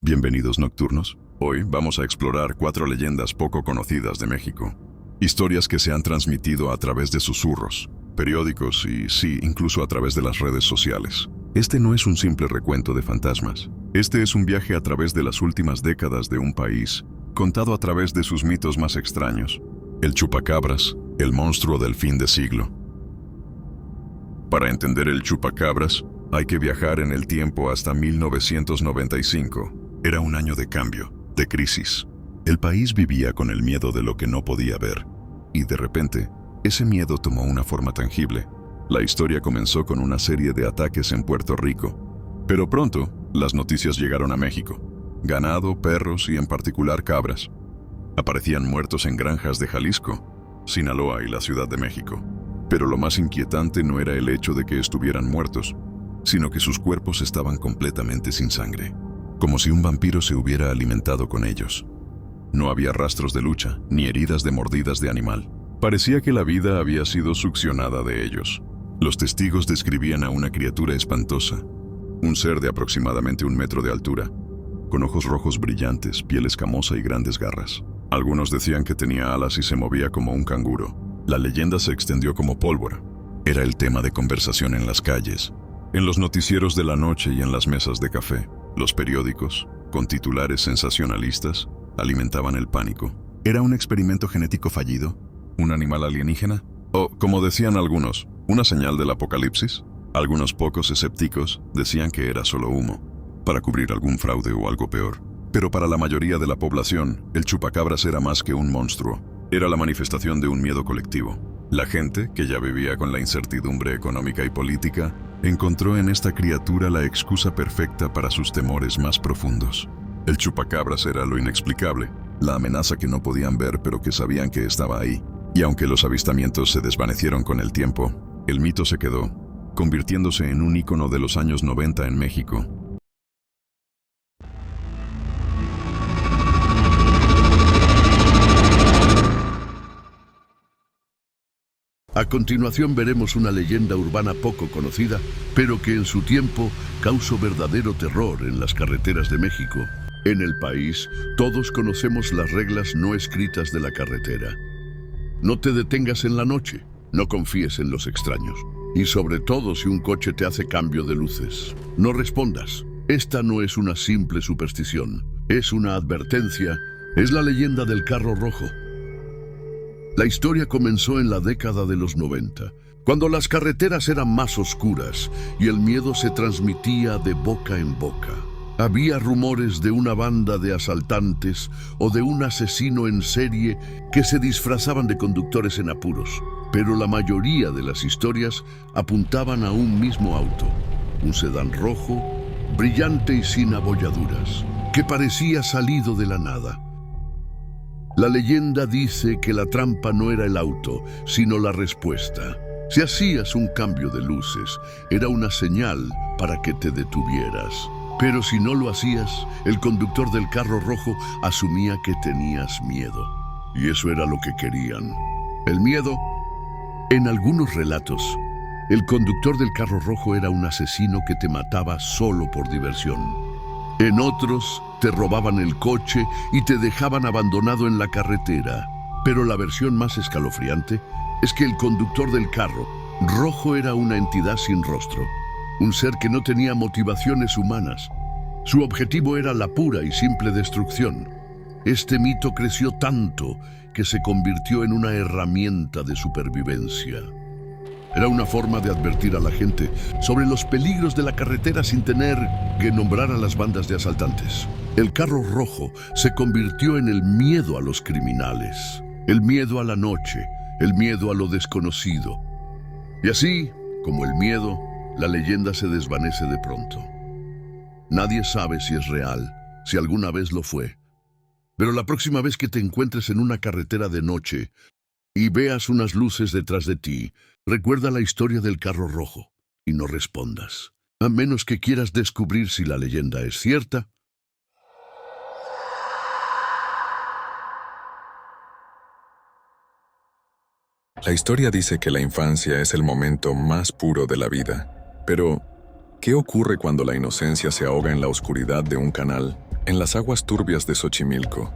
Bienvenidos nocturnos. Hoy vamos a explorar 4 leyendas poco conocidas de México. Historias que se han transmitido a través de susurros, periódicos y, sí, incluso a través de las redes sociales. Este no es un simple recuento de fantasmas. Este es un viaje a través de las últimas décadas de un país, contado a través de sus mitos más extraños. El chupacabras, el monstruo del fin de siglo. Para entender el chupacabras, hay que viajar en el tiempo hasta 1995. Era un año de cambio, de crisis. El país vivía con el miedo de lo que no podía ver. Y de repente, ese miedo tomó una forma tangible. La historia comenzó con una serie de ataques en Puerto Rico. Pero pronto, las noticias llegaron a México. Ganado, perros y en particular cabras. Aparecían muertos en granjas de Jalisco, Sinaloa y la Ciudad de México. Pero lo más inquietante no era el hecho de que estuvieran muertos, sino que sus cuerpos estaban completamente sin sangre, como si un vampiro se hubiera alimentado con ellos. No había rastros de lucha, ni heridas de mordidas de animal. Parecía que la vida había sido succionada de ellos. Los testigos describían a una criatura espantosa, un ser de aproximadamente 1 metro de altura, con ojos rojos brillantes, piel escamosa y grandes garras. Algunos decían que tenía alas y se movía como un canguro. La leyenda se extendió como pólvora. Era el tema de conversación en las calles, en los noticieros de la noche y en las mesas de café. Los periódicos, con titulares sensacionalistas, alimentaban el pánico. ¿Era un experimento genético fallido? ¿Un animal alienígena? O, como decían algunos, ¿una señal del apocalipsis? Algunos pocos escépticos decían que era solo humo, para cubrir algún fraude o algo peor. Pero para la mayoría de la población, el chupacabras era más que un monstruo. Era la manifestación de un miedo colectivo. La gente, que ya vivía con la incertidumbre económica y política, encontró en esta criatura la excusa perfecta para sus temores más profundos. El chupacabras era lo inexplicable, la amenaza que no podían ver pero que sabían que estaba ahí. Y aunque los avistamientos se desvanecieron con el tiempo, el mito se quedó, convirtiéndose en un ícono de los años 90 en México. A continuación veremos una leyenda urbana poco conocida, pero que en su tiempo causó verdadero terror en las carreteras de México. En el país, todos conocemos las reglas no escritas de la carretera. No te detengas en la noche, no confíes en los extraños. Y sobre todo si un coche te hace cambio de luces. No respondas. Esta no es una simple superstición, es una advertencia, es la leyenda del carro rojo. La historia comenzó en la década de los 90, cuando las carreteras eran más oscuras y el miedo se transmitía de boca en boca. Había rumores de una banda de asaltantes o de un asesino en serie que se disfrazaban de conductores en apuros, pero la mayoría de las historias apuntaban a un mismo auto, un sedán rojo, brillante y sin abolladuras, que parecía salido de la nada. La leyenda dice que la trampa no era el auto, sino la respuesta. Si hacías un cambio de luces, era una señal para que te detuvieras. Pero si no lo hacías, el conductor del carro rojo asumía que tenías miedo. Y eso era lo que querían. El miedo. En algunos relatos, el conductor del carro rojo era un asesino que te mataba solo por diversión. En otros, te robaban el coche y te dejaban abandonado en la carretera. Pero la versión más escalofriante es que el conductor del carro rojo era una entidad sin rostro, un ser que no tenía motivaciones humanas. Su objetivo era la pura y simple destrucción. Este mito creció tanto que se convirtió en una herramienta de supervivencia. Era una forma de advertir a la gente sobre los peligros de la carretera sin tener que nombrar a las bandas de asaltantes. El carro rojo se convirtió en el miedo a los criminales, el miedo a la noche, el miedo a lo desconocido. Y así, como el miedo, la leyenda se desvanece de pronto. Nadie sabe si es real, si alguna vez lo fue. Pero la próxima vez que te encuentres en una carretera de noche y veas unas luces detrás de ti, recuerda la historia del carro rojo y no respondas, a menos que quieras descubrir si la leyenda es cierta. La historia dice que la infancia es el momento más puro de la vida. Pero, ¿qué ocurre cuando la inocencia se ahoga en la oscuridad de un canal? En las aguas turbias de Xochimilco,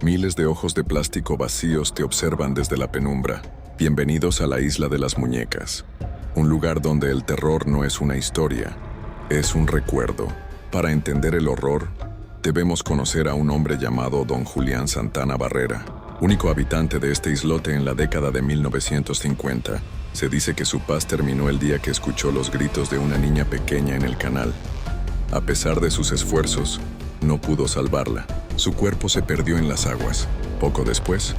miles de ojos de plástico vacíos te observan desde la penumbra. Bienvenidos a la Isla de las Muñecas, un lugar donde el terror no es una historia, es un recuerdo. Para entender el horror, debemos conocer a un hombre llamado Don Julián Santana Barrera, único habitante de este islote en la década de 1950. Se dice que su paz terminó el día que escuchó los gritos de una niña pequeña en el canal. A pesar de sus esfuerzos, no pudo salvarla. Su cuerpo se perdió en las aguas. Poco después,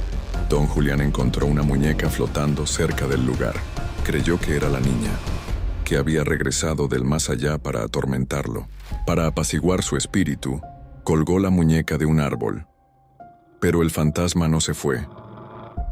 Don Julián encontró una muñeca flotando cerca del lugar. Creyó que era la niña, que había regresado del más allá para atormentarlo. Para apaciguar su espíritu, colgó la muñeca de un árbol. Pero el fantasma no se fue.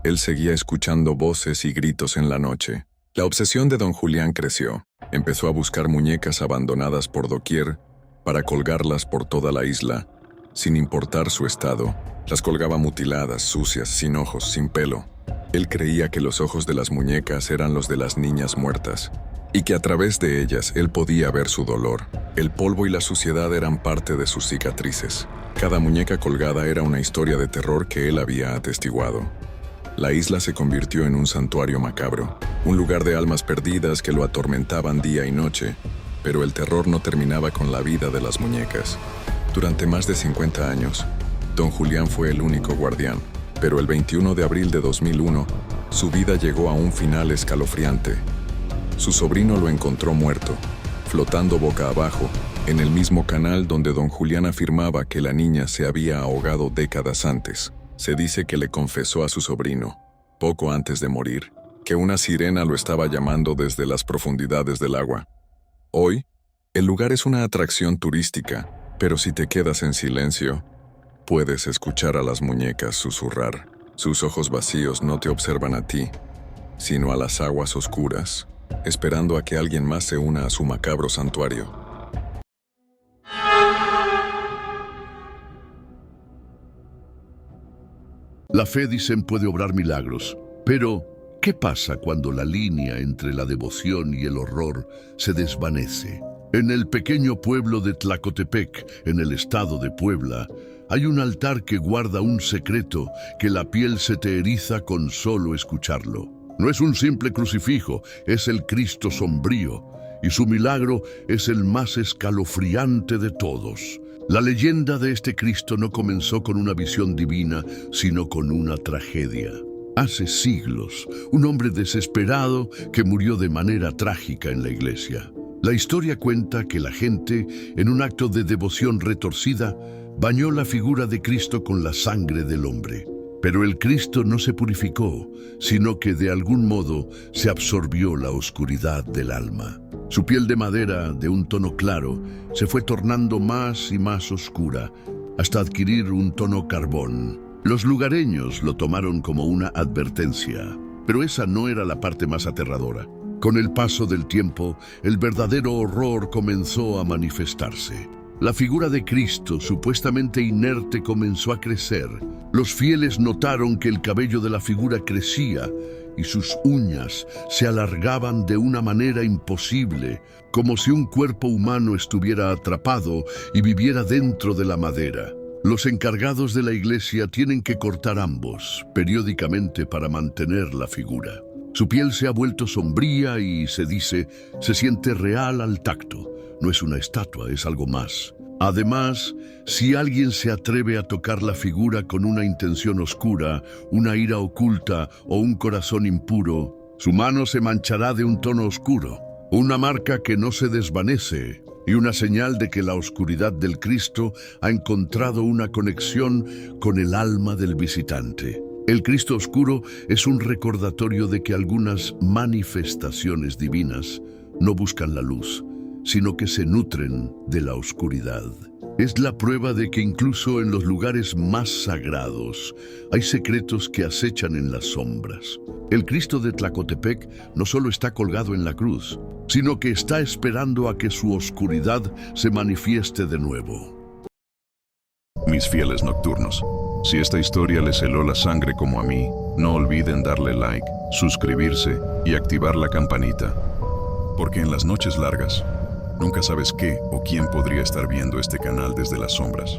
Él seguía escuchando voces y gritos en la noche. La obsesión de Don Julián creció. Empezó a buscar muñecas abandonadas por doquier para colgarlas por toda la isla, sin importar su estado. Las colgaba mutiladas, sucias, sin ojos, sin pelo. Él creía que los ojos de las muñecas eran los de las niñas muertas, y que a través de ellas él podía ver su dolor. El polvo y la suciedad eran parte de sus cicatrices. Cada muñeca colgada era una historia de terror que él había atestiguado. La isla se convirtió en un santuario macabro, un lugar de almas perdidas que lo atormentaban día y noche, pero el terror no terminaba con la vida de las muñecas. Durante más de 50 años, Don Julián fue el único guardián, pero el 21 de abril de 2001, su vida llegó a un final escalofriante. Su sobrino lo encontró muerto, flotando boca abajo, en el mismo canal donde Don Julián afirmaba que la niña se había ahogado décadas antes. Se dice que le confesó a su sobrino, poco antes de morir, que una sirena lo estaba llamando desde las profundidades del agua. Hoy, el lugar es una atracción turística, pero si te quedas en silencio, puedes escuchar a las muñecas susurrar. Sus ojos vacíos no te observan a ti, sino a las aguas oscuras, esperando a que alguien más se una a su macabro santuario. La fe, dicen, puede obrar milagros. Pero, ¿qué pasa cuando la línea entre la devoción y el horror se desvanece? En el pequeño pueblo de Tlacotepec, en el estado de Puebla, hay un altar que guarda un secreto que la piel se te eriza con solo escucharlo. No es un simple crucifijo, es el Cristo sombrío, y su milagro es el más escalofriante de todos. La leyenda de este Cristo no comenzó con una visión divina, sino con una tragedia. Hace siglos, un hombre desesperado que murió de manera trágica en la iglesia. La historia cuenta que la gente, en un acto de devoción retorcida, bañó la figura de Cristo con la sangre del hombre. Pero el Cristo no se purificó, sino que de algún modo se absorbió la oscuridad del alma. Su piel de madera, de un tono claro, se fue tornando más y más oscura, hasta adquirir un tono carbón. Los lugareños lo tomaron como una advertencia, pero esa no era la parte más aterradora. Con el paso del tiempo, el verdadero horror comenzó a manifestarse. La figura de Cristo, supuestamente inerte, comenzó a crecer. Los fieles notaron que el cabello de la figura crecía y sus uñas se alargaban de una manera imposible, como si un cuerpo humano estuviera atrapado y viviera dentro de la madera. Los encargados de la iglesia tienen que cortar ambos, periódicamente, para mantener la figura. Su piel se ha vuelto sombría y, se dice, se siente real al tacto. No es una estatua, es algo más. Además, si alguien se atreve a tocar la figura con una intención oscura, una ira oculta o un corazón impuro, su mano se manchará de un tono oscuro, una marca que no se desvanece y una señal de que la oscuridad del Cristo ha encontrado una conexión con el alma del visitante. El Cristo oscuro es un recordatorio de que algunas manifestaciones divinas no buscan la luz, sino que se nutren de la oscuridad. Es la prueba de que incluso en los lugares más sagrados hay secretos que acechan en las sombras. El Cristo de Tlacotepec no solo está colgado en la cruz, sino que está esperando a que su oscuridad se manifieste de nuevo. Mis fieles nocturnos, si esta historia les heló la sangre como a mí, no olviden darle like, suscribirse y activar la campanita. Porque en las noches largas, nunca sabes qué o quién podría estar viendo este canal desde las sombras.